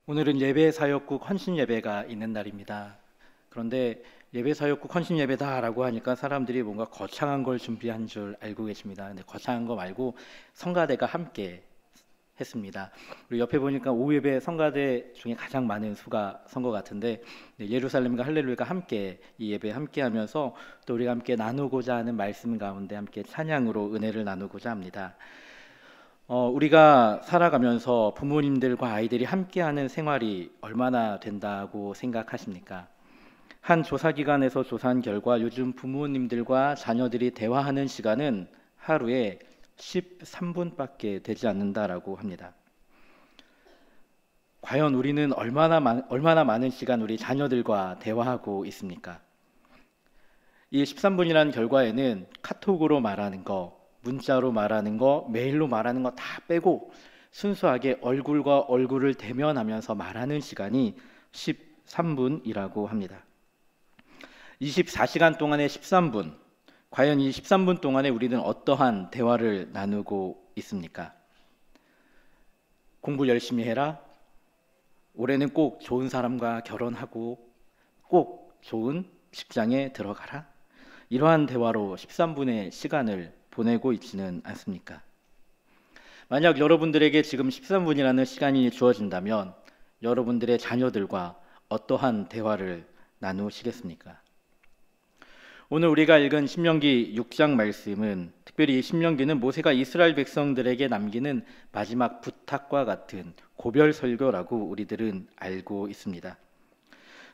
오늘은 예배사역국 헌신예배가 있는 날입니다. 그런데 예배사역국 헌신예배다라고 하니까 사람들이 뭔가 거창한 걸 준비한 줄 알고 계십니다. 근데 거창한 거 말고 성가대가 함께 했습니다. 우리 옆에 보니까 오예배 성가대 중에 가장 많은 수가 선 것 같은데, 예루살렘과 할렐루야가 함께 이 예배 함께 하면서 또 우리가 함께 나누고자 하는 말씀 가운데 함께 찬양으로 은혜를 나누고자 합니다. 우리가 살아가면서 부모님들과 아이들이 함께하는 생활이 얼마나 된다고 생각하십니까? 한 조사기관에서 조사한 결과 요즘 부모님들과 자녀들이 대화하는 시간은 하루에 13분밖에 되지 않는다라고 합니다. 과연 우리는 얼마나 많은 시간 우리 자녀들과 대화하고 있습니까? 이 13분이라는 결과에는 카톡으로 말하는 거, 문자로 말하는 거, 메일로 말하는 거 다 빼고 순수하게 얼굴과 얼굴을 대면하면서 말하는 시간이 13분이라고 합니다. 24시간 동안의 13분, 과연 이 13분 동안에 우리는 어떠한 대화를 나누고 있습니까? 공부 열심히 해라. 올해는 꼭 좋은 사람과 결혼하고 꼭 좋은 직장에 들어가라. 이러한 대화로 13분의 시간을 보내고 있지는 않습니까? 만약 여러분들에게 지금 13분이라는 시간이 주어진다면 여러분들의 자녀들과 어떠한 대화를 나누시겠습니까? 오늘 우리가 읽은 신명기 6장 말씀은 특별히 이 신명기는 모세가 이스라엘 백성들에게 남기는 마지막 부탁과 같은 고별 설교라고 우리들은 알고 있습니다.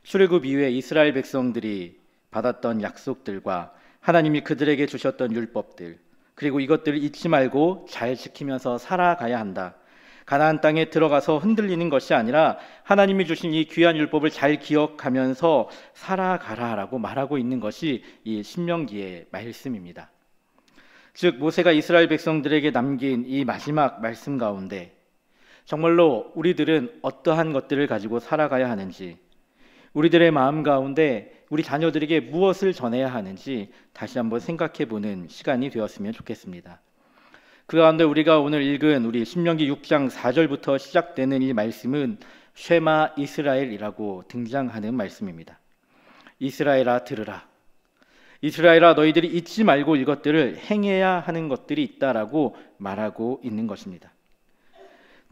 출애굽 이후에 이스라엘 백성들이 받았던 약속들과 하나님이 그들에게 주셨던 율법들, 그리고 이것들을 잊지 말고 잘 지키면서 살아가야 한다. 가나안 땅에 들어가서 흔들리는 것이 아니라 하나님이 주신 이 귀한 율법을 잘 기억하면서 살아가라라고 말하고 있는 것이 이 신명기의 말씀입니다. 즉 모세가 이스라엘 백성들에게 남긴 이 마지막 말씀 가운데 정말로 우리들은 어떠한 것들을 가지고 살아가야 하는지, 우리들의 마음 가운데 우리 자녀들에게 무엇을 전해야 하는지 다시 한번 생각해 보는 시간이 되었으면 좋겠습니다. 그 가운데 우리가 오늘 읽은 우리 신명기 6장 4절부터 시작되는 이 말씀은 쉐마 이스라엘이라고 등장하는 말씀입니다. 이스라엘아 들으라. 이스라엘아 너희들이 잊지 말고 이것들을 행해야 하는 것들이 있다라고 말하고 있는 것입니다.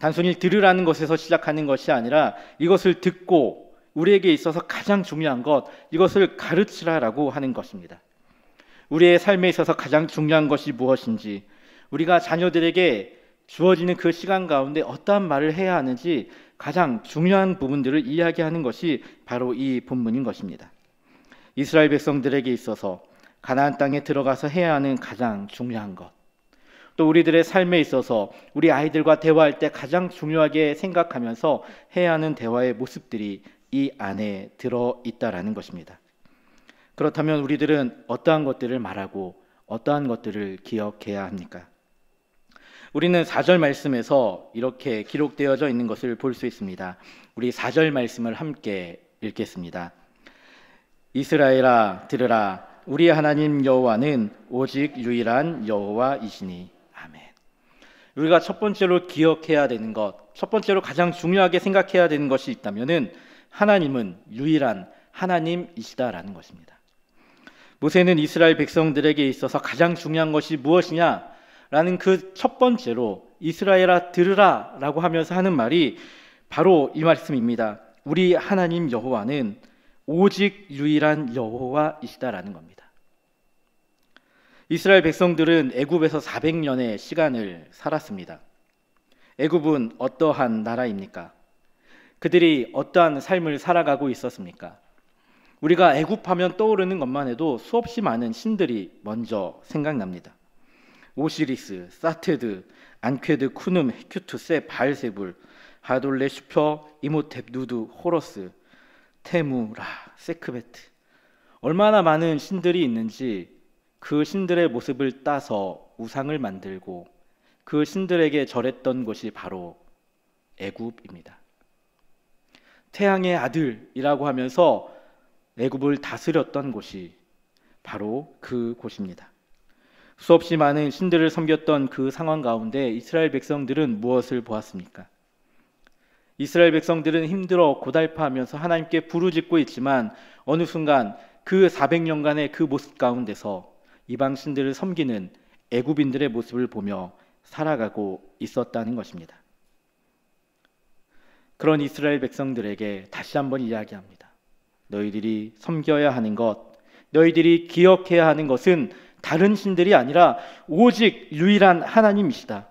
단순히 들으라는 것에서 시작하는 것이 아니라 이것을 듣고 우리에게 있어서 가장 중요한 것, 이것을 가르치라라고 하는 것입니다. 우리의 삶에 있어서 가장 중요한 것이 무엇인지, 우리가 자녀들에게 주어지는 그 시간 가운데 어떠한 말을 해야 하는지 가장 중요한 부분들을 이야기하는 것이 바로 이 본문인 것입니다. 이스라엘 백성들에게 있어서 가나안 땅에 들어가서 해야 하는 가장 중요한 것, 또 우리들의 삶에 있어서 우리 아이들과 대화할 때 가장 중요하게 생각하면서 해야 하는 대화의 모습들이 이 안에 들어있다라는 것입니다. 그렇다면 우리들은 어떠한 것들을 말하고 어떠한 것들을 기억해야 합니까? 우리는 4절 말씀에서 이렇게 기록되어져 있는 것을 볼 수 있습니다. 우리 4절 말씀을 함께 읽겠습니다. 이스라엘아 들으라. 우리 하나님 여호와는 오직 유일한 여호와이시니. 아멘. 우리가 첫 번째로 기억해야 되는 것, 첫 번째로 가장 중요하게 생각해야 되는 것이 있다면은 하나님은 유일한 하나님이시다라는 것입니다. 모세는 이스라엘 백성들에게 있어서 가장 중요한 것이 무엇이냐라는 그 첫 번째로 이스라엘아 들으라 라고 하면서 하는 말이 바로 이 말씀입니다. 우리 하나님 여호와는 오직 유일한 여호와이시다라는 겁니다. 이스라엘 백성들은 애굽에서 400년의 시간을 살았습니다. 애굽은 어떠한 나라입니까? 그들이 어떠한 삶을 살아가고 있었습니까? 우리가 애굽하면 떠오르는 것만 해도 수없이 많은 신들이 먼저 생각납니다. 오시리스, 사테드, 안쾌드, 쿠눔, 헤큐투세, 바알세불, 하돌레, 슈퍼, 이모텝, 누두, 호러스, 테무, 라, 세크베트. 얼마나 많은 신들이 있는지 그 신들의 모습을 따서 우상을 만들고 그 신들에게 절했던 곳이 바로 애굽입니다. 태양의 아들이라고 하면서 애굽을 다스렸던 곳이 바로 그 곳입니다. 수없이 많은 신들을 섬겼던 그 상황 가운데 이스라엘 백성들은 무엇을 보았습니까? 이스라엘 백성들은 힘들어 고달파하면서 하나님께 부르짖고 있지만 어느 순간 그 400년간의 그 모습 가운데서 이방 신들을 섬기는 애굽인들의 모습을 보며 살아가고 있었다는 것입니다. 그런 이스라엘 백성들에게 다시 한번 이야기합니다. 너희들이 섬겨야 하는 것, 너희들이 기억해야 하는 것은 다른 신들이 아니라 오직 유일한 하나님이시다.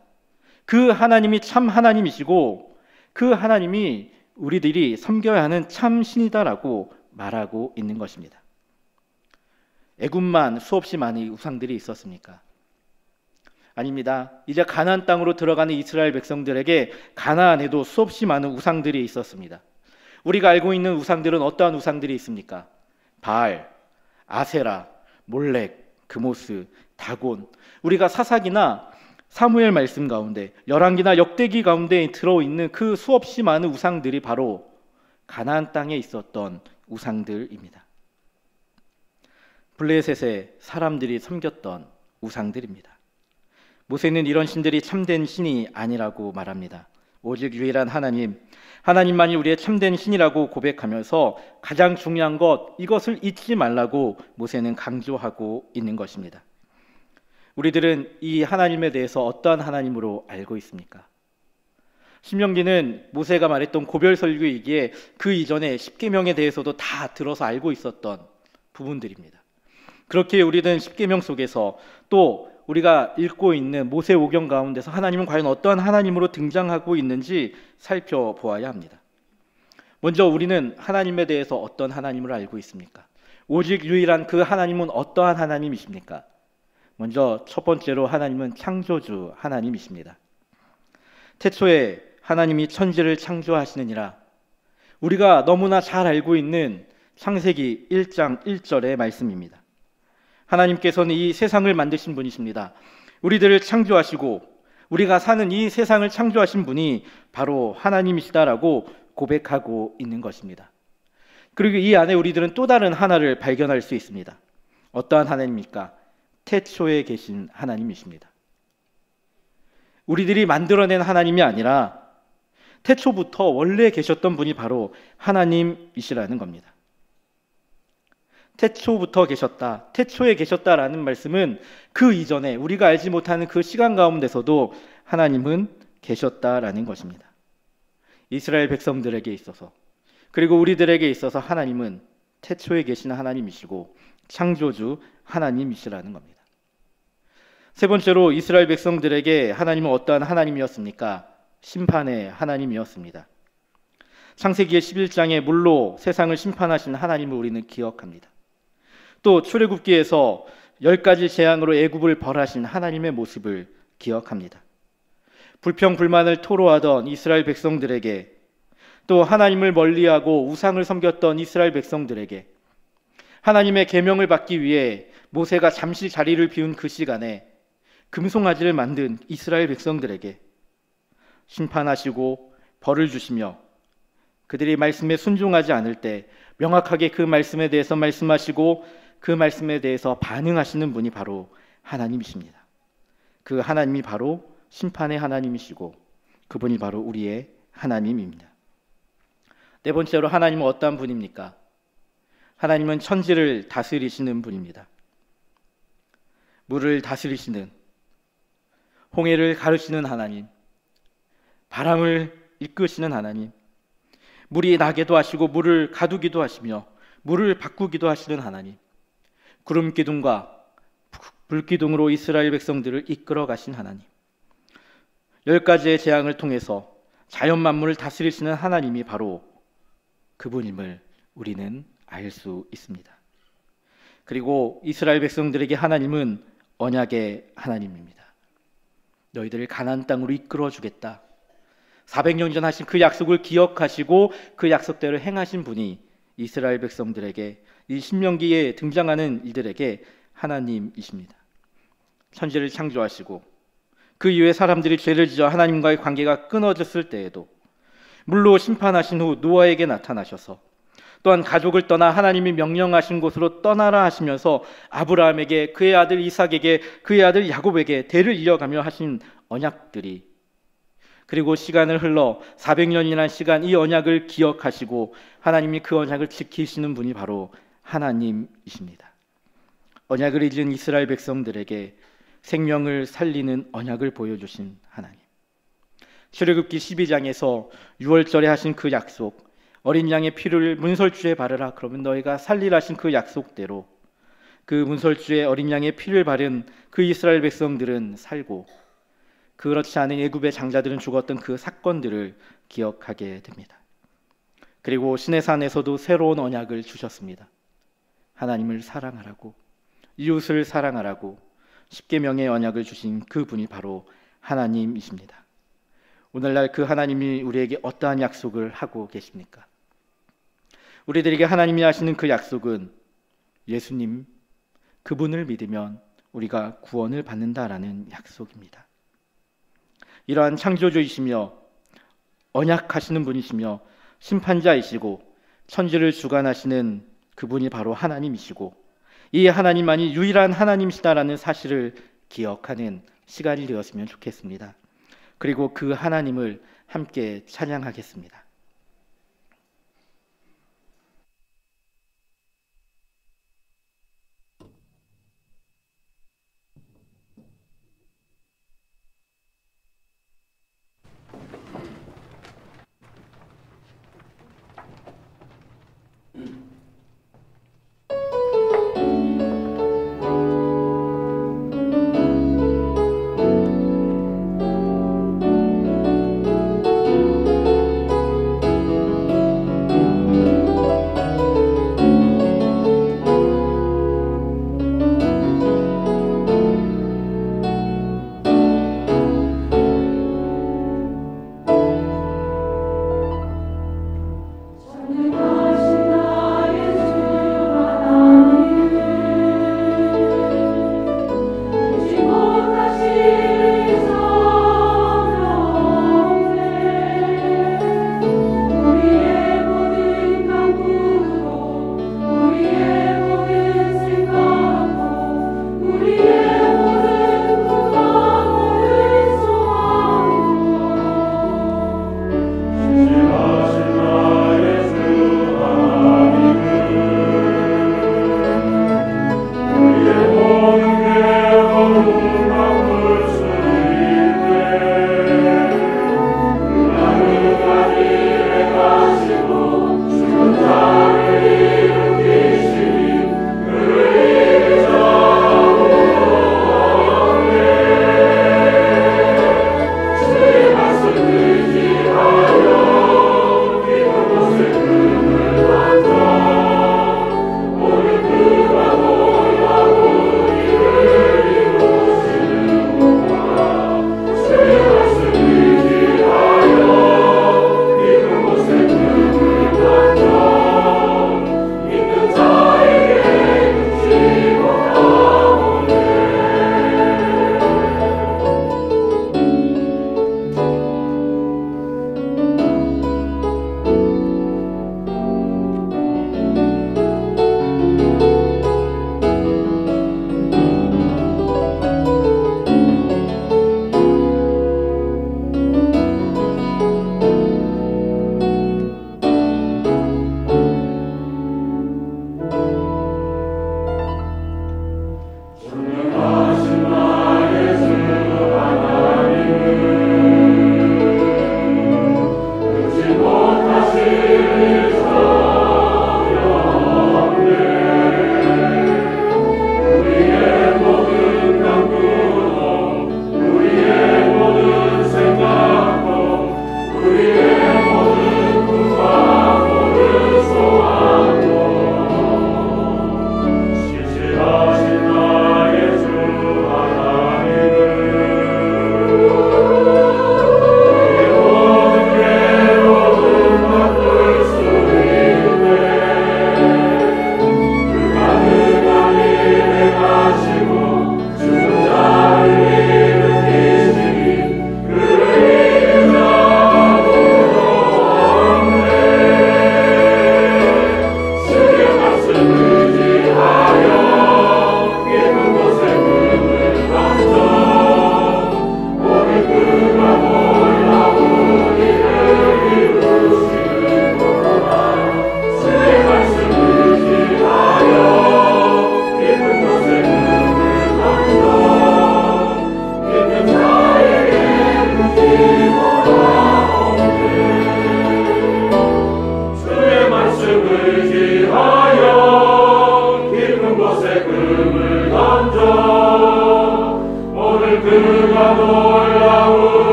그 하나님이 참 하나님이시고 그 하나님이 우리들이 섬겨야 하는 참 신이다라고 말하고 있는 것입니다. 애굽만 수없이 많은 우상들이 있었습니까? 아닙니다. 이제 가나안 땅으로 들어가는 이스라엘 백성들에게 가나안에도 수없이 많은 우상들이 있었습니다. 우리가 알고 있는 우상들은 어떠한 우상들이 있습니까? 바알, 아세라, 몰렉, 그모스, 다곤. 우리가 사사기나 사무엘 말씀 가운데, 열왕기나 역대기 가운데 들어있는 그 수없이 많은 우상들이 바로 가나안 땅에 있었던 우상들입니다. 블레셋의 사람들이 섬겼던 우상들입니다. 모세는 이런 신들이 참된 신이 아니라고 말합니다. 오직 유일한 하나님, 하나님만이 우리의 참된 신이라고 고백하면서 가장 중요한 것, 이것을 잊지 말라고 모세는 강조하고 있는 것입니다. 우리들은 이 하나님에 대해서 어떠한 하나님으로 알고 있습니까? 신명기는 모세가 말했던 고별설교이기에 그 이전에 십계명에 대해서도 다 들어서 알고 있었던 부분들입니다. 그렇게 우리는 십계명 속에서 또 우리가 읽고 있는 모세오경 가운데서 하나님은 과연 어떠한 하나님으로 등장하고 있는지 살펴보아야 합니다. 먼저 우리는 하나님에 대해서 어떤 하나님을 알고 있습니까? 오직 유일한 그 하나님은 어떠한 하나님이십니까? 먼저 첫 번째로 하나님은 창조주 하나님이십니다. 태초에 하나님이 천지를 창조하시느니라. 우리가 너무나 잘 알고 있는 창세기 1장 1절의 말씀입니다. 하나님께서는 이 세상을 만드신 분이십니다. 우리들을 창조하시고 우리가 사는 이 세상을 창조하신 분이 바로 하나님이시다라고 고백하고 있는 것입니다. 그리고 이 안에 우리들은 또 다른 하나를 발견할 수 있습니다. 어떠한 하나님입니까? 태초에 계신 하나님이십니다. 우리들이 만들어낸 하나님이 아니라 태초부터 원래 계셨던 분이 바로 하나님이시라는 겁니다. 태초부터 계셨다, 태초에 계셨다라는 말씀은 그 이전에 우리가 알지 못하는 그 시간 가운데서도 하나님은 계셨다라는 것입니다. 이스라엘 백성들에게 있어서 그리고 우리들에게 있어서 하나님은 태초에 계신 하나님이시고 창조주 하나님이시라는 겁니다. 세 번째로 이스라엘 백성들에게 하나님은 어떠한 하나님이었습니까? 심판의 하나님이었습니다. 창세기의 11장에 물로 세상을 심판하신 하나님을 우리는 기억합니다. 또 출애굽기에서 10가지 재앙으로 애굽을 벌하신 하나님의 모습을 기억합니다. 불평불만을 토로하던 이스라엘 백성들에게, 또 하나님을 멀리하고 우상을 섬겼던 이스라엘 백성들에게 하나님의 계명을 받기 위해 모세가 잠시 자리를 비운 그 시간에 금송아지를 만든 이스라엘 백성들에게 심판하시고 벌을 주시며 그들이 말씀에 순종하지 않을 때 명확하게 그 말씀에 대해서 말씀하시고 그 말씀에 대해서 반응하시는 분이 바로 하나님이십니다. 그 하나님이 바로 심판의 하나님이시고 그분이 바로 우리의 하나님입니다. 네 번째로 하나님은 어떠한 분입니까? 하나님은 천지를 다스리시는 분입니다. 물을 다스리시는, 홍해를 가르시는 하나님, 바람을 이끄시는 하나님, 물이 나게도 하시고 물을 가두기도 하시며 물을 바꾸기도 하시는 하나님, 구름 기둥과 불 기둥으로 이스라엘 백성들을 이끌어 가신 하나님, 10가지의 재앙을 통해서 자연 만물을 다스리시는 하나님이 바로 그분임을 우리는 알 수 있습니다. 그리고 이스라엘 백성들에게 하나님은 언약의 하나님입니다. 너희들을 가나안 땅으로 이끌어 주겠다. 400년 전 하신 그 약속을 기억하시고 그 약속대로 행하신 분이 이스라엘 백성들에게, 이 신명기에 등장하는 이들에게 하나님이십니다. 천지를 창조하시고 그 이후에 사람들이 죄를 지어 하나님과의 관계가 끊어졌을 때에도 물로 심판하신 후 노아에게 나타나셔서 또한 가족을 떠나 하나님이 명령하신 곳으로 떠나라 하시면서 아브라함에게, 그의 아들 이삭에게, 그의 아들 야곱에게 대를 이어가며 하신 언약들이, 그리고 시간을 흘러 400년이라는 시간, 이 언약을 기억하시고 하나님이 그 언약을 지키시는 분이 바로 하나님이십니다. 언약을 잊은 이스라엘 백성들에게 생명을 살리는 언약을 보여주신 하나님. 출애굽기 12장에서 6월절에 하신 그 약속, 어린 양의 피를 문설주에 바르라 그러면 너희가 살리라 하신 그 약속대로 그 문설주에 어린 양의 피를 바른 그 이스라엘 백성들은 살고, 그렇지 않은 애굽의 장자들은 죽었던 그 사건들을 기억하게 됩니다. 그리고 시내산에서도 새로운 언약을 주셨습니다. 하나님을 사랑하라고, 이웃을 사랑하라고 십계명의 언약을 주신 그분이 바로 하나님이십니다. 오늘날 그 하나님이 우리에게 어떠한 약속을 하고 계십니까? 우리들에게 하나님이 하시는 그 약속은 예수님, 그분을 믿으면 우리가 구원을 받는다라는 약속입니다. 이러한 창조주이시며 언약하시는 분이시며 심판자이시고 천지를 주관하시는 그분이 바로 하나님이시고, 이 하나님만이 유일한 하나님이시다라는 사실을 기억하는 시간이 되었으면 좋겠습니다. 그리고 그 하나님을 함께 찬양하겠습니다.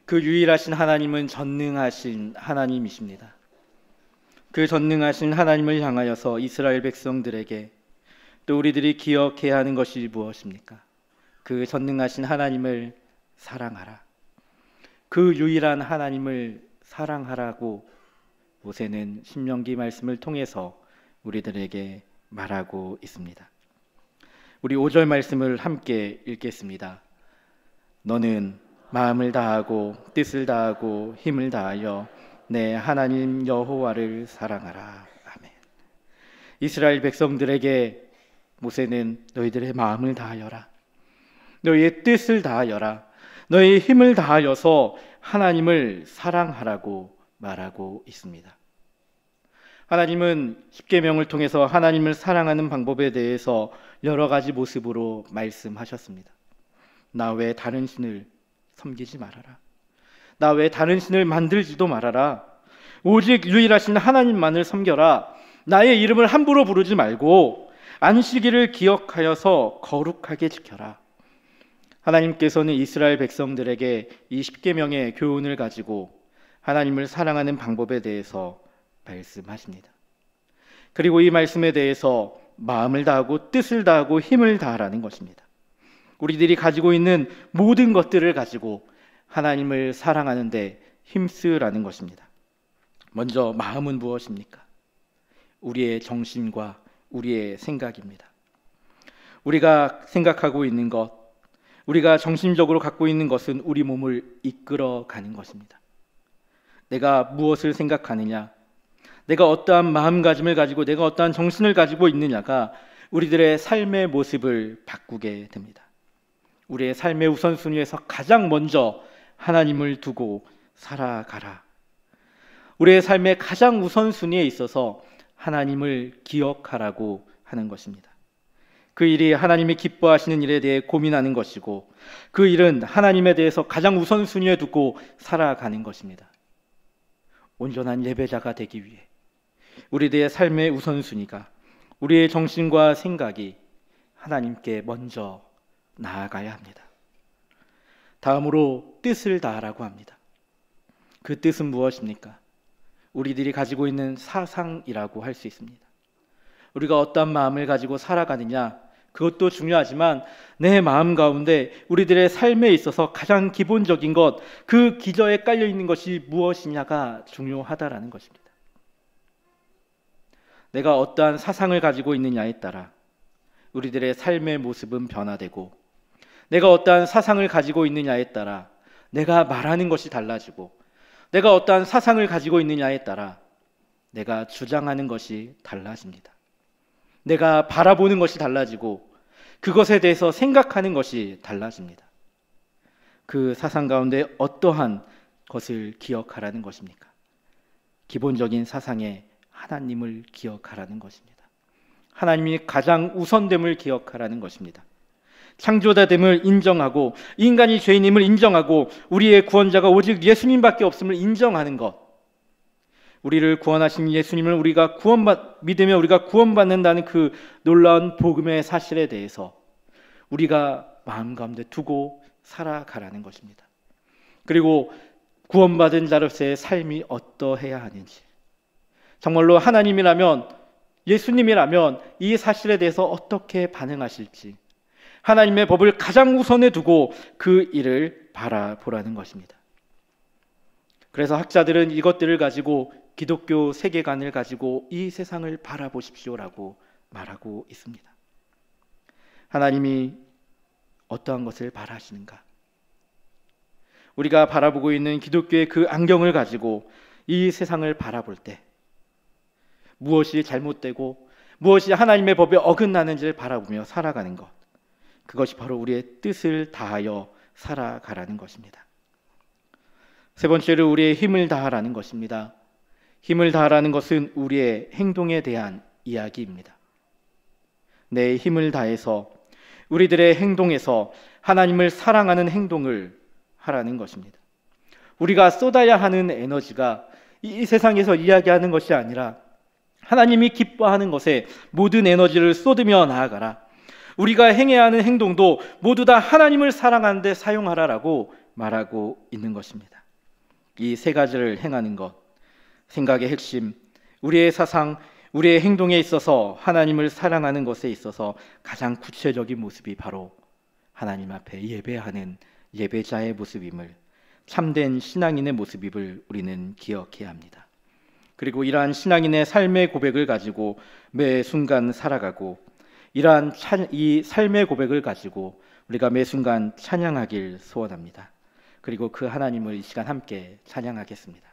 그 유일하신 하나님은 전능하신 하나님이십니다. 그 전능하신 하나님을 향하여서 이스라엘 백성들에게 또 우리들이 기억해야 하는 것이 무엇입니까? 그 전능하신 하나님을 사랑하라. 그 유일한 하나님을 사랑하라고 모세는 신명기 말씀을 통해서 우리들에게 말하고 있습니다. 우리 5절 말씀을 함께 읽겠습니다. 너는 마음을 다하고 뜻을 다하고 힘을 다하여 내 하나님 여호와를 사랑하라. 아멘. 이스라엘 백성들에게 모세는 너희들의 마음을 다하여라, 너희의 뜻을 다하여라, 너희의 힘을 다하여서 하나님을 사랑하라고 말하고 있습니다. 하나님은 십계명을 통해서 하나님을 사랑하는 방법에 대해서 여러 가지 모습으로 말씀하셨습니다. 나 외에 다른 신을 섬기지 말아라. 나 외에 다른 신을 만들지도 말아라. 오직 유일하신 하나님만을 섬겨라. 나의 이름을 함부로 부르지 말고 안식일을 기억하여서 거룩하게 지켜라. 하나님께서는 이스라엘 백성들에게 이 십계명의 교훈을 가지고 하나님을 사랑하는 방법에 대해서 말씀하십니다. 그리고 이 말씀에 대해서 마음을 다하고 뜻을 다하고 힘을 다하라는 것입니다. 우리들이 가지고 있는 모든 것들을 가지고 하나님을 사랑하는데 힘쓰라는 것입니다. 먼저 마음은 무엇입니까? 우리의 정신과 우리의 생각입니다. 우리가 생각하고 있는 것, 우리가 정신적으로 갖고 있는 것은 우리 몸을 이끌어가는 것입니다. 내가 무엇을 생각하느냐, 내가 어떠한 마음가짐을 가지고 내가 어떠한 정신을 가지고 있느냐가 우리들의 삶의 모습을 바꾸게 됩니다. 우리의 삶의 우선순위에서 가장 먼저 하나님을 두고 살아가라. 우리의 삶의 가장 우선순위에 있어서 하나님을 기억하라고 하는 것입니다. 그 일이 하나님이 기뻐하시는 일에 대해 고민하는 것이고 그 일은 하나님에 대해서 가장 우선순위에 두고 살아가는 것입니다. 온전한 예배자가 되기 위해 우리들의 삶의 우선순위가 우리의 정신과 생각이 하나님께 먼저 나아가야 합니다. 다음으로 뜻을 다하라고 합니다. 그 뜻은 무엇입니까? 우리들이 가지고 있는 사상이라고 할 수 있습니다. 우리가 어떤 마음을 가지고 살아가느냐, 그것도 중요하지만 내 마음 가운데 우리들의 삶에 있어서 가장 기본적인 것, 그 기저에 깔려 있는 것이 무엇이냐가 중요하다라는 것입니다. 내가 어떠한 사상을 가지고 있느냐에 따라 우리들의 삶의 모습은 변화되고, 내가 어떠한 사상을 가지고 있느냐에 따라 내가 말하는 것이 달라지고, 내가 어떠한 사상을 가지고 있느냐에 따라 내가 주장하는 것이 달라집니다. 내가 바라보는 것이 달라지고 그것에 대해서 생각하는 것이 달라집니다. 그 사상 가운데 어떠한 것을 기억하라는 것입니까? 기본적인 사상에 하나님을 기억하라는 것입니다. 하나님이 가장 우선됨을 기억하라는 것입니다. 창조자됨을 인정하고 인간이 죄인임을 인정하고 우리의 구원자가 오직 예수님밖에 없음을 인정하는 것, 우리를 구원하신 예수님을 우리가 믿으며 우리가 구원받는다는 그 놀라운 복음의 사실에 대해서 우리가 마음 가운데 두고 살아가라는 것입니다. 그리고 구원받은 자로서의 삶이 어떠해야 하는지, 정말로 하나님이라면, 예수님이라면 이 사실에 대해서 어떻게 반응하실지 하나님의 법을 가장 우선에 두고 그 일을 바라보라는 것입니다. 그래서 학자들은 이것들을 가지고 기독교 세계관을 가지고 이 세상을 바라보십시오라고 말하고 있습니다. 하나님이 어떠한 것을 바라시는가? 우리가 바라보고 있는 기독교의 그 안경을 가지고 이 세상을 바라볼 때 무엇이 잘못되고 무엇이 하나님의 법에 어긋나는지를 바라보며 살아가는 것, 그것이 바로 우리의 뜻을 다하여 살아가라는 것입니다. 세 번째로 우리의 힘을 다하라는 것입니다. 힘을 다하라는 것은 우리의 행동에 대한 이야기입니다. 내 힘을 다해서 우리들의 행동에서 하나님을 사랑하는 행동을 하라는 것입니다. 우리가 쏟아야 하는 에너지가 이 세상에서 이야기하는 것이 아니라 하나님이 기뻐하는 것에 모든 에너지를 쏟으며 나아가라. 우리가 행해야 하는 행동도 모두 다 하나님을 사랑하는 데 사용하라라고 말하고 있는 것입니다. 이 세 가지를 행하는 것, 생각의 핵심, 우리의 사상, 우리의 행동에 있어서 하나님을 사랑하는 것에 있어서 가장 구체적인 모습이 바로 하나님 앞에 예배하는 예배자의 모습임을, 참된 신앙인의 모습임을 우리는 기억해야 합니다. 그리고 이러한 신앙인의 삶의 고백을 가지고 매 순간 살아가고, 이러한 이 삶의 고백을 가지고 우리가 매 순간 찬양하길 소원합니다. 그리고 그 하나님을 이 시간 함께 찬양하겠습니다.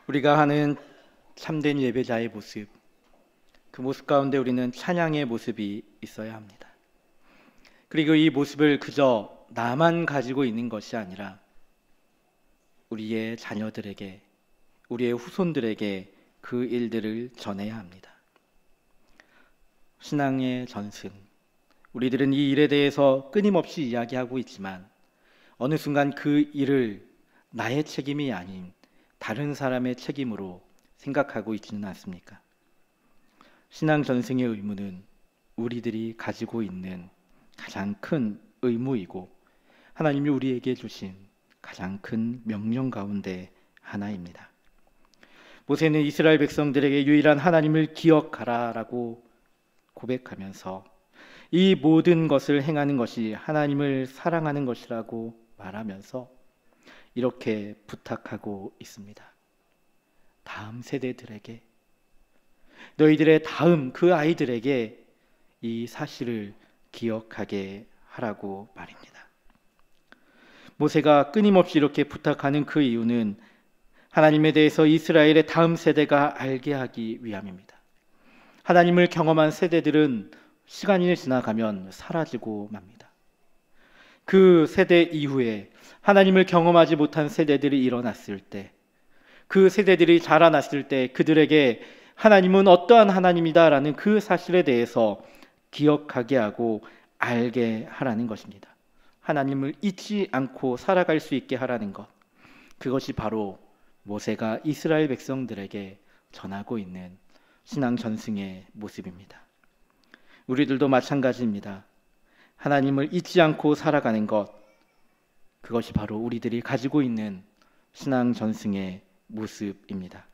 우리가 하는 참된 예배자의 모습, 그 모습 가운데 우리는 찬양의 모습이 있어야 합니다. 그리고 이 모습을 그저 나만 가지고 있는 것이 아니라 우리의 자녀들에게, 우리의 후손들에게 그 일들을 전해야 합니다. 신앙의 전승, 우리들은 이 일에 대해서 끊임없이 이야기하고 있지만 어느 순간 그 일을 나의 책임이 아닌 다른 사람의 책임으로 생각하고 있지는 않습니까? 신앙 전승의 의무는 우리들이 가지고 있는 가장 큰 의무이고 하나님이 우리에게 주신 가장 큰 명령 가운데 하나입니다. 모세는 이스라엘 백성들에게 유일한 하나님을 기억하라라고 고백하면서 이 모든 것을 행하는 것이 하나님을 사랑하는 것이라고 말하면서 이렇게 부탁하고 있습니다. 다음 세대들에게, 너희들의 다음 그 아이들에게 이 사실을 기억하게 하라고 말입니다. 모세가 끊임없이 이렇게 부탁하는 그 이유는 하나님에 대해서 이스라엘의 다음 세대가 알게 하기 위함입니다. 하나님을 경험한 세대들은 시간이 지나가면 사라지고 맙니다. 그 세대 이후에 하나님을 경험하지 못한 세대들이 일어났을 때, 그 세대들이 자라났을 때 그들에게 하나님은 어떠한 하나님이다라는 그 사실에 대해서 기억하게 하고 알게 하라는 것입니다. 하나님을 잊지 않고 살아갈 수 있게 하라는 것, 그것이 바로 모세가 이스라엘 백성들에게 전하고 있는 신앙 전승의 모습입니다. 우리들도 마찬가지입니다. 하나님을 잊지 않고 살아가는 것, 그것이 바로 우리들이 가지고 있는 신앙 전승의 모습입니다.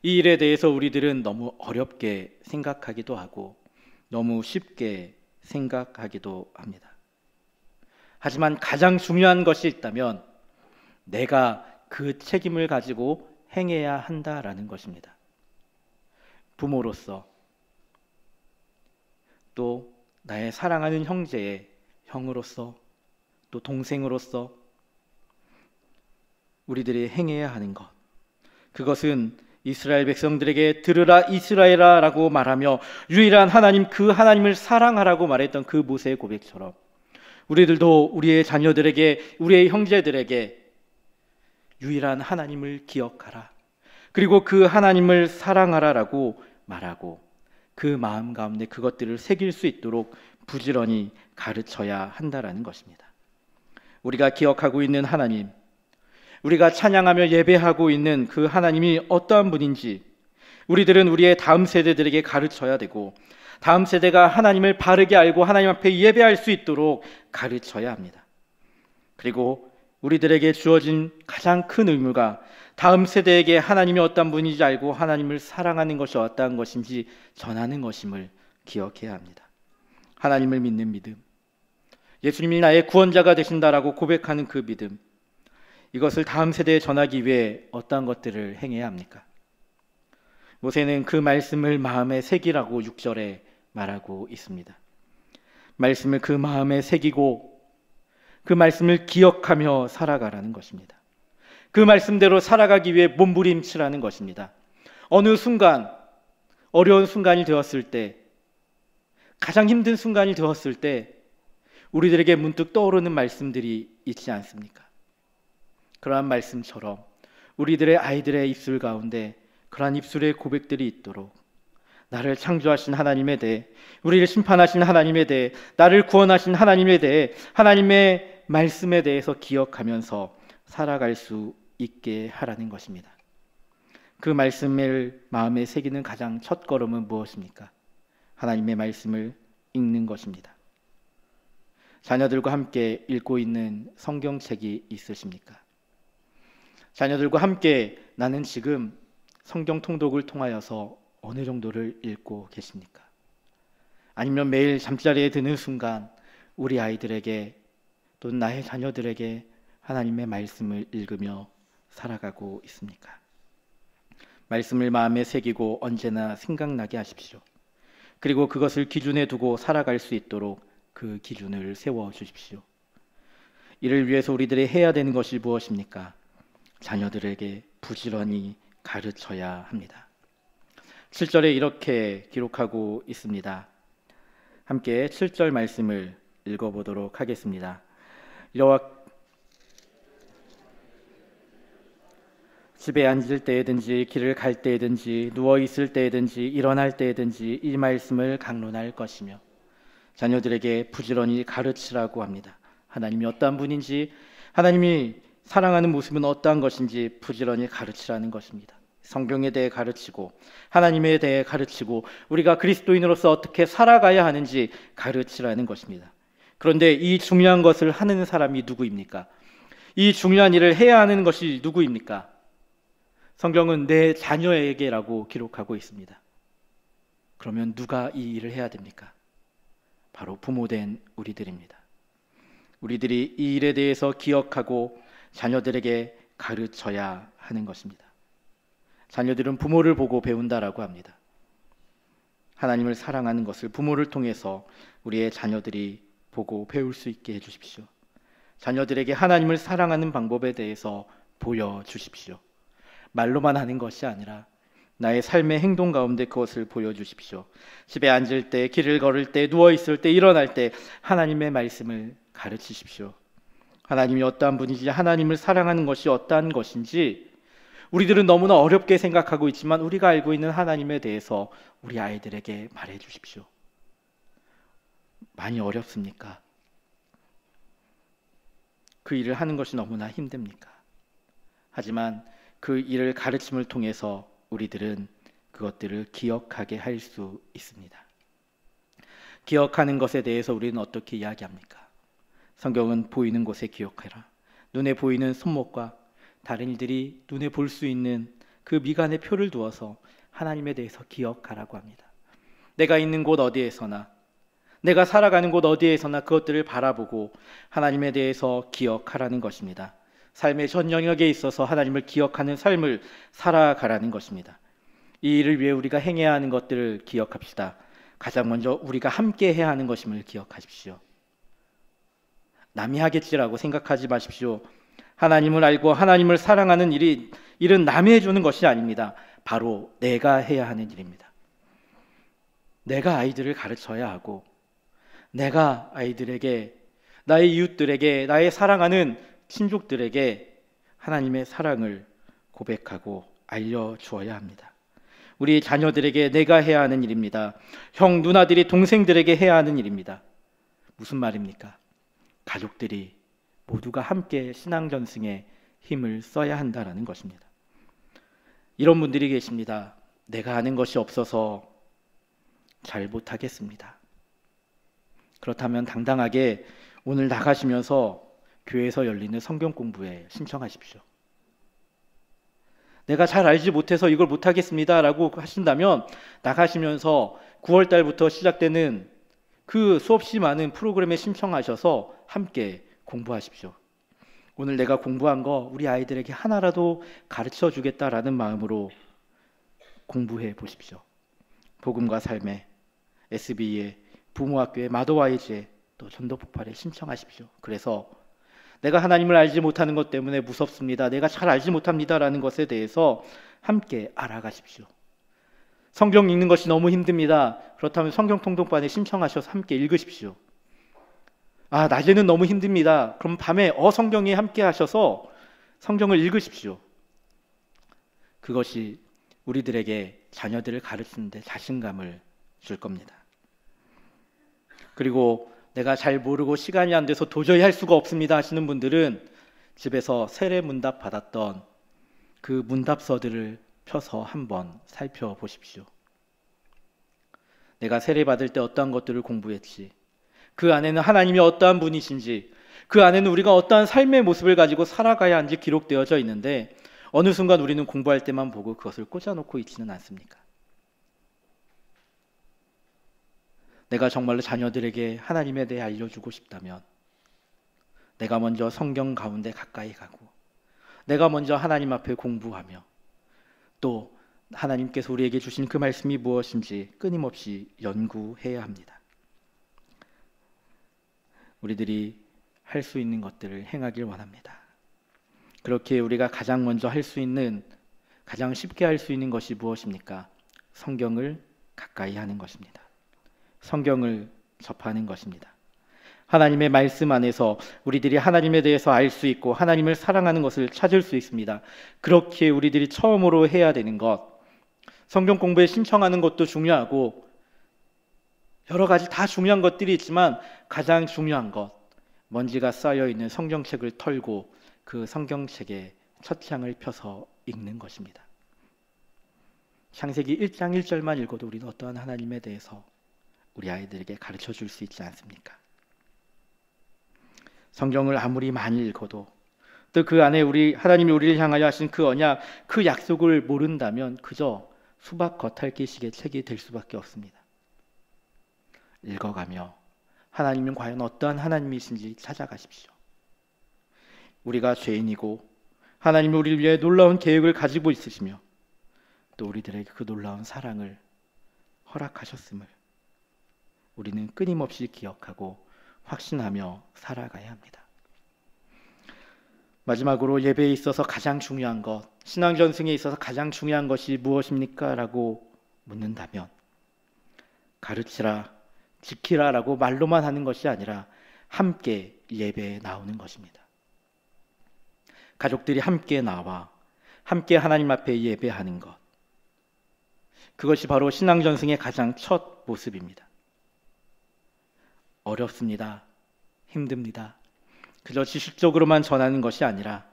이 일에 대해서 우리들은 너무 어렵게 생각하기도 하고 너무 쉽게 생각하기도 합니다. 하지만 가장 중요한 것이 있다면 내가 그 책임을 가지고 행해야 한다라는 것입니다. 부모로서, 또 나의 사랑하는 형제의 형으로서, 또 동생으로서 우리들이 행해야 하는 것, 그것은 이스라엘 백성들에게 들으라 이스라엘아 라고 말하며 유일한 하나님, 그 하나님을 사랑하라고 말했던 그 모세의 고백처럼 우리들도 우리의 자녀들에게, 우리의 형제들에게 유일한 하나님을 기억하라, 그리고 그 하나님을 사랑하라라고 말하고 그 마음 가운데 그것들을 새길 수 있도록 부지런히 가르쳐야 한다라는 것입니다. 우리가 기억하고 있는 하나님, 우리가 찬양하며 예배하고 있는 그 하나님이 어떠한 분인지 우리들은 우리의 다음 세대들에게 가르쳐야 되고, 다음 세대가 하나님을 바르게 알고 하나님 앞에 예배할 수 있도록 가르쳐야 합니다. 그리고 우리들에게 주어진 가장 큰 의무가 다음 세대에게 하나님이 어떤 분인지 알고 하나님을 사랑하는 것이 어떠한 것인지 전하는 것임을 기억해야 합니다. 하나님을 믿는 믿음, 예수님이 나의 구원자가 되신다라고 고백하는 그 믿음, 이것을 다음 세대에 전하기 위해 어떠한 것들을 행해야 합니까? 모세는 그 말씀을 마음에 새기라고 6절에 말하고 있습니다. 말씀을 그 마음에 새기고 그 말씀을 기억하며 살아가라는 것입니다. 그 말씀대로 살아가기 위해 몸부림치라는 것입니다. 어느 순간, 어려운 순간이 되었을 때, 가장 힘든 순간이 되었을 때 우리들에게 문득 떠오르는 말씀들이 있지 않습니까? 그러한 말씀처럼 우리들의 아이들의 입술 가운데 그러한 입술의 고백들이 있도록, 나를 창조하신 하나님에 대해, 우리를 심판하신 하나님에 대해, 나를 구원하신 하나님에 대해, 하나님의 말씀에 대해서 기억하면서 살아갈 수 있게 하라는 것입니다. 그 말씀을 마음에 새기는 가장 첫 걸음은 무엇입니까? 하나님의 말씀을 읽는 것입니다. 자녀들과 함께 읽고 있는 성경책이 있으십니까? 자녀들과 함께 나는 지금 성경 통독을 통하여서 어느 정도를 읽고 계십니까? 아니면 매일 잠자리에 드는 순간 우리 아이들에게, 또 나의 자녀들에게 하나님의 말씀을 읽으며 살아가고 있습니까? 말씀을 마음에 새기고 언제나 생각나게 하십시오. 그리고 그것을 기준에 두고 살아갈 수 있도록 그 기준을 세워 주십시오. 이를 위해서 우리들이 해야 되는 것이 무엇입니까? 자녀들에게 부지런히 가르쳐야 합니다. 7절에 이렇게 기록하고 있습니다. 함께 7절 말씀을 읽어보도록 하겠습니다. 집에 앉을 때에든지 길을 갈 때에든지 누워 있을 때에든지 일어날 때에든지 이 말씀을 강론할 것이며, 자녀들에게 부지런히 가르치라고 합니다. 하나님이 어떠한 분인지, 하나님이 사랑하는 모습은 어떠한 것인지 부지런히 가르치라는 것입니다. 성경에 대해 가르치고 하나님에 대해 가르치고 우리가 그리스도인으로서 어떻게 살아가야 하는지 가르치라는 것입니다. 그런데 이 중요한 것을 하는 사람이 누구입니까? 이 중요한 일을 해야 하는 것이 누구입니까? 성경은 내 자녀에게라고 기록하고 있습니다. 그러면 누가 이 일을 해야 됩니까? 바로 부모된 우리들입니다. 우리들이 이 일에 대해서 기억하고 자녀들에게 가르쳐야 하는 것입니다. 자녀들은 부모를 보고 배운다라고 합니다. 하나님을 사랑하는 것을 부모를 통해서 우리의 자녀들이 보고 배울 수 있게 해주십시오. 자녀들에게 하나님을 사랑하는 방법에 대해서 보여주십시오. 말로만 하는 것이 아니라 나의 삶의 행동 가운데 그것을 보여주십시오. 집에 앉을 때, 길을 걸을 때, 누워있을 때, 일어날 때 하나님의 말씀을 가르치십시오. 하나님이 어떠한 분이지, 하나님을 사랑하는 것이 어떠한 것인지 우리들은 너무나 어렵게 생각하고 있지만 우리가 알고 있는 하나님에 대해서 우리 아이들에게 말해주십시오. 많이 어렵습니까? 그 일을 하는 것이 너무나 힘듭니까? 하지만 그 일을 가르침을 통해서 우리들은 그것들을 기억하게 할 수 있습니다. 기억하는 것에 대해서 우리는 어떻게 이야기합니까? 성경은 보이는 곳에 기억해라. 눈에 보이는 손목과 다른 이들이 눈에 볼 수 있는 그 미간에 표를 두어서 하나님에 대해서 기억하라고 합니다. 내가 있는 곳 어디에서나, 내가 살아가는 곳 어디에서나 그것들을 바라보고 하나님에 대해서 기억하라는 것입니다. 삶의 전 영역에 있어서 하나님을 기억하는 삶을 살아가라는 것입니다. 이 일을 위해 우리가 행해야 하는 것들을 기억합시다. 가장 먼저 우리가 함께 해야 하는 것임을 기억하십시오. 남이 하겠지라고 생각하지 마십시오. 하나님을 알고 하나님을 사랑하는 일은 남이 해주는 것이 아닙니다. 바로 내가 해야 하는 일입니다. 내가 아이들을 가르쳐야 하고, 내가 아이들에게, 나의 이웃들에게, 나의 사랑하는 친족들에게 하나님의 사랑을 고백하고 알려주어야 합니다. 우리 자녀들에게 내가 해야 하는 일입니다. 형, 누나들이 동생들에게 해야 하는 일입니다. 무슨 말입니까? 가족들이 모두가 함께 신앙전승에 힘을 써야 한다는 것입니다. 이런 분들이 계십니다. 내가 아는 것이 없어서 잘 못하겠습니다. 그렇다면 당당하게 오늘 나가시면서 교회에서 열리는 성경 공부에 신청하십시오. 내가 잘 알지 못해서 이걸 못하겠습니다 라고 하신다면 나가시면서 9월 달부터 시작되는 그 수없이 많은 프로그램에 신청하셔서 함께 공부하십시오. 오늘 내가 공부한 거 우리 아이들에게 하나라도 가르쳐 주겠다라는 마음으로 공부해 보십시오. 복음과 삶의 SB의 부모학교의 마더와이즈에 또 전도폭발에 신청하십시오. 그래서 내가 하나님을 알지 못하는 것 때문에 무섭습니다. 내가 잘 알지 못합니다라는 것에 대해서 함께 알아가십시오. 성경 읽는 것이 너무 힘듭니다. 그렇다면 성경 통독반에 신청하셔서 함께 읽으십시오. 낮에는 너무 힘듭니다. 그럼 밤에 성경에 함께 하셔서 성경을 읽으십시오. 그것이 우리들에게 자녀들을 가르치는데 자신감을 줄 겁니다. 그리고 내가 잘 모르고 시간이 안 돼서 도저히 할 수가 없습니다 하시는 분들은 집에서 세례 문답 받았던 그 문답서들을 펴서 한번 살펴보십시오. 내가 세례 받을 때 어떠한 것들을 공부했지, 그 안에는 하나님이 어떠한 분이신지, 그 안에는 우리가 어떠한 삶의 모습을 가지고 살아가야 하는지 기록되어져 있는데 어느 순간 우리는 공부할 때만 보고 그것을 꽂아놓고 있지는 않습니까? 내가 정말로 자녀들에게 하나님에 대해 알려주고 싶다면 내가 먼저 성경 가운데 가까이 가고, 내가 먼저 하나님 앞에 공부하며, 또 하나님께서 우리에게 주신 그 말씀이 무엇인지 끊임없이 연구해야 합니다. 우리들이 할 수 있는 것들을 행하길 원합니다. 그렇게 우리가 가장 먼저 할 수 있는, 가장 쉽게 할 수 있는 것이 무엇입니까? 성경을 가까이 하는 것입니다. 성경을 접하는 것입니다. 하나님의 말씀 안에서 우리들이 하나님에 대해서 알 수 있고 하나님을 사랑하는 것을 찾을 수 있습니다. 그렇게 우리들이 처음으로 해야 되는 것, 성경 공부에 신청하는 것도 중요하고 여러 가지 다 중요한 것들이 있지만 가장 중요한 것, 먼지가 쌓여있는 성경책을 털고 그 성경책의 첫 장을 펴서 읽는 것입니다. 창세기 1장 1절만 읽어도 우리는 어떠한 하나님에 대해서 우리 아이들에게 가르쳐 줄 수 있지 않습니까? 성경을 아무리 많이 읽어도 또 그 안에 하나님이 우리를 향하여 하신 그 언약, 그 약속을 모른다면 그저 수박 겉핥기식의 책이 될 수밖에 없습니다. 읽어가며 하나님은 과연 어떠한 하나님이신지 찾아가십시오. 우리가 죄인이고 하나님이 우리를 위해 놀라운 계획을 가지고 있으시며 또 우리들에게 그 놀라운 사랑을 허락하셨음을 우리는 끊임없이 기억하고 확신하며 살아가야 합니다. 마지막으로 예배에 있어서 가장 중요한 것, 신앙 전승에 있어서 가장 중요한 것이 무엇입니까? 라고 묻는다면 가르치라, 지키라 라고 말로만 하는 것이 아니라 함께 예배에 나오는 것입니다. 가족들이 함께 나와 함께 하나님 앞에 예배하는 것, 그것이 바로 신앙 전승의 가장 첫 모습입니다. 어렵습니다. 힘듭니다. 그저 지식적으로만 전하는 것이 아니라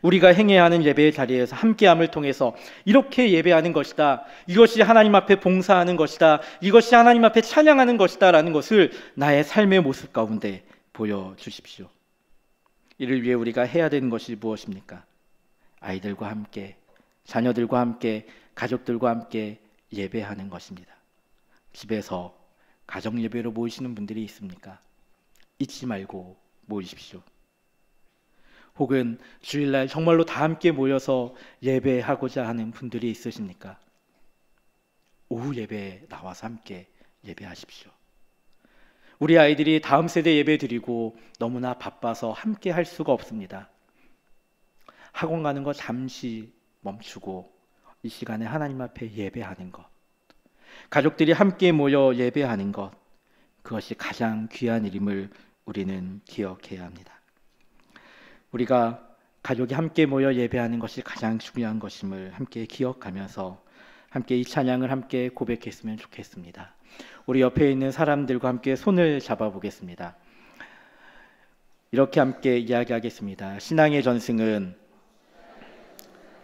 우리가 행해야 하는 예배의 자리에서 함께함을 통해서 이렇게 예배하는 것이다, 이것이 하나님 앞에 봉사하는 것이다, 이것이 하나님 앞에 찬양하는 것이다 라는 것을 나의 삶의 모습 가운데 보여주십시오. 이를 위해 우리가 해야 되는 것이 무엇입니까? 아이들과 함께, 자녀들과 함께, 가족들과 함께 예배하는 것입니다. 집에서 가정 예배로 모이시는 분들이 있습니까? 잊지 말고 모이십시오. 혹은 주일날 정말로 다 함께 모여서 예배하고자 하는 분들이 있으십니까? 오후 예배에 나와서 함께 예배하십시오. 우리 아이들이 다음 세대 예배 드리고 너무나 바빠서 함께 할 수가 없습니다. 학원 가는 거 잠시 멈추고 이 시간에 하나님 앞에 예배하는 것, 가족들이 함께 모여 예배하는 것, 그것이 가장 귀한 일임을 우리는 기억해야 합니다. 우리가 가족이 함께 모여 예배하는 것이 가장 중요한 것임을 함께 기억하면서 함께 이 찬양을 함께 고백했으면 좋겠습니다. 우리 옆에 있는 사람들과 함께 손을 잡아보겠습니다. 이렇게 함께 이야기하겠습니다. 신앙의 전승은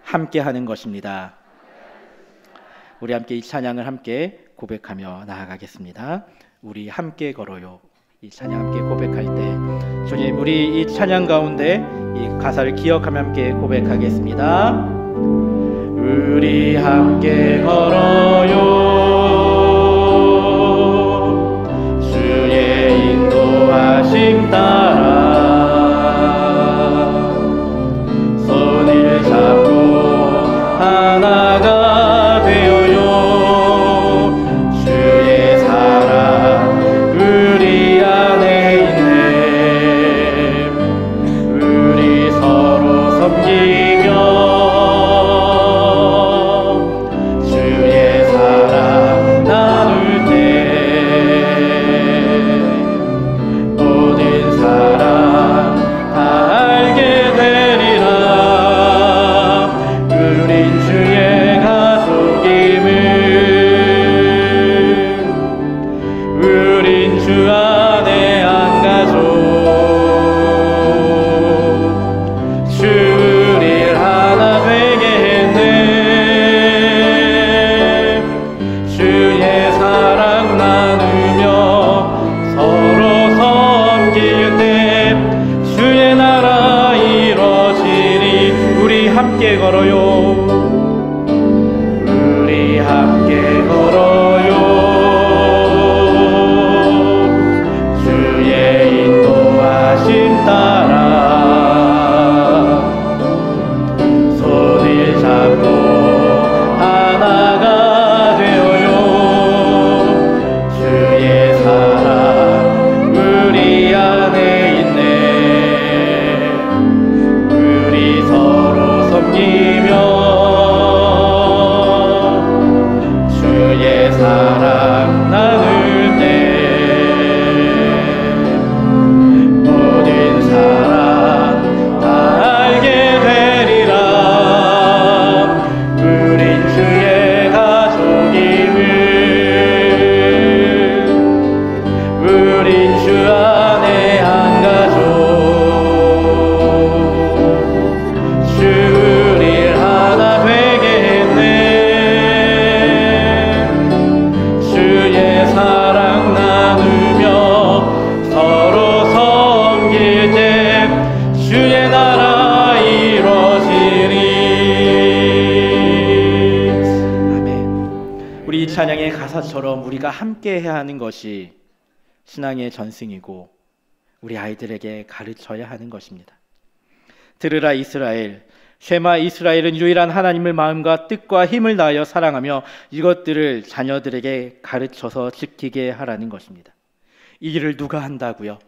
함께 하는 것입니다. 우리 함께 이 찬양을 함께 고백하며 나아가겠습니다. 우리 함께 걸어요. 이 찬양 함께 고백할 때 주님, 우리 이 찬양 가운데 이 가사를 기억하며 함께 고백하겠습니다. 우리 함께 걸어요, 주의 인도하심 따라 손을 잡고 하나가 되어요. 주의 사랑 우리 안에 있네. 우리 서로 섬기며 주의 사랑 나눌 때 모든 사랑 다 알게 되리라. 우린 주의 가족임을, 우린 주 안에 한 가족. 주 우릴 하나 되게 했네. 주의 사랑 나누며 서로 섬길 때 주의 나라 이루어지리. 우리 함께 걸어요, 우리 함께 걸어요. 주의 인도하심 따라 손을 잡고 하나가 되어요. 주의 사랑 우리 안에 있네. 우리 서로 섬기며 주의 사랑 나눌 때 모든 사랑 다 알게 되리라. 우린 주의 가족임을, 우린 주 안에 한 가족. 주 우릴 하나 되게 했네. 주의 사랑 나누며 서로 섬길 때 주의 나라 이루어지리. 아멘. 우리 이 찬양의 가사처럼 우리가 함께 해야 하는 것이 신앙의 전승이고 우리 아이들에게 가르쳐야 하는 것입니다. 들으라 이스라엘, 쉐마 이스라엘은 유일한 하나님을 마음과 뜻과 힘을 다하여 사랑하며 이것들을 자녀들에게 가르쳐서 지키게 하라는 것입니다. 이 일을 누가 한다고요?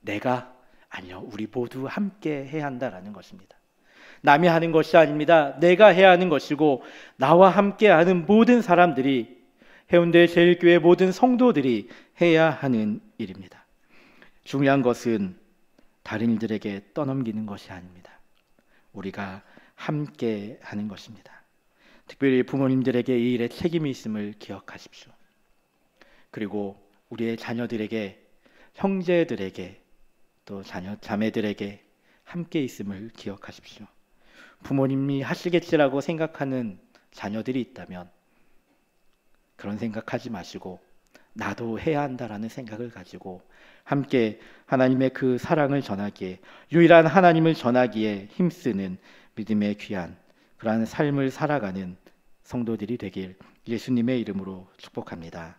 내가? 아니요, 우리 모두 함께 해야 한다라는 것입니다. 남이 하는 것이 아닙니다. 내가 해야 하는 것이고 나와 함께 하는 모든 사람들이, 해운대 제일교회 모든 성도들이 해야 하는 일입니다. 중요한 것은 다른 이들에게 떠넘기는 것이 아닙니다. 우리가 함께 하는 것입니다. 특별히 부모님들에게 이 일에 책임이 있음을 기억하십시오. 그리고 우리의 자녀들에게, 형제들에게, 또 자매들에게 함께 있음을 기억하십시오. 부모님이 하시겠지라고 생각하는 자녀들이 있다면 그런 생각하지 마시고 나도 해야 한다라는 생각을 가지고 함께 하나님의 그 사랑을 전하기에, 유일한 하나님을 전하기에 힘쓰는 믿음의 귀한 그러한 삶을 살아가는 성도들이 되길 예수님의 이름으로 축복합니다.